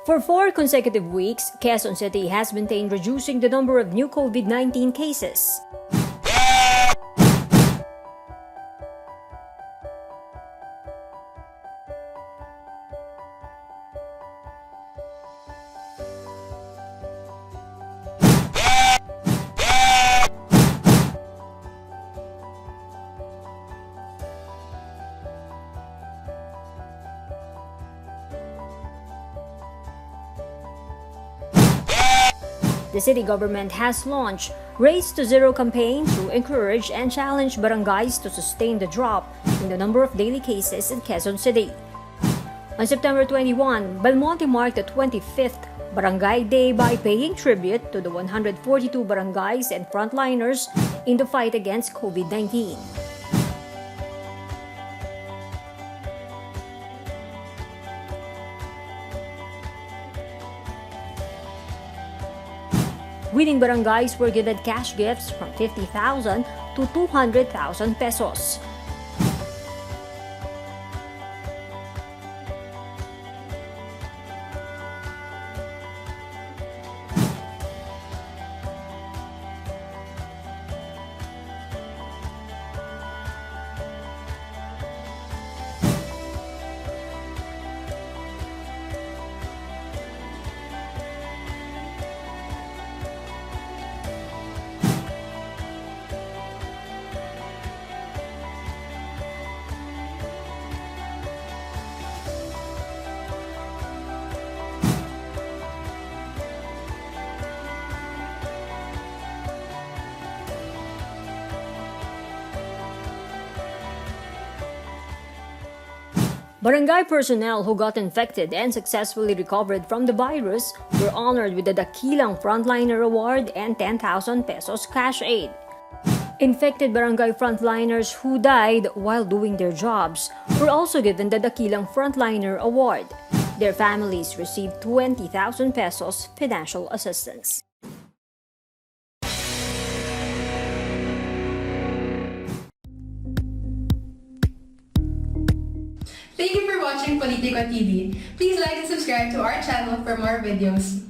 For 4 consecutive weeks, Quezon City has maintained reducing the number of new COVID-19 cases. The city government has launched Race to Zero campaign to encourage and challenge barangays to sustain the drop in the number of daily cases in Quezon City. On September 21, Belmonte marked the 25th Barangay Day by paying tribute to the 142 barangays and frontliners in the fight against COVID-19. Winning barangays were given cash gifts from 50,000 to 200,000 pesos. Barangay personnel who got infected and successfully recovered from the virus were honored with the Dakilang Frontliner Award and 10,000 pesos cash aid. Infected barangay frontliners who died while doing their jobs were also given the Dakilang Frontliner Award. Their families received 20,000 pesos financial assistance. Thank you for watching Politiko TV. Please like and subscribe to our channel for more videos.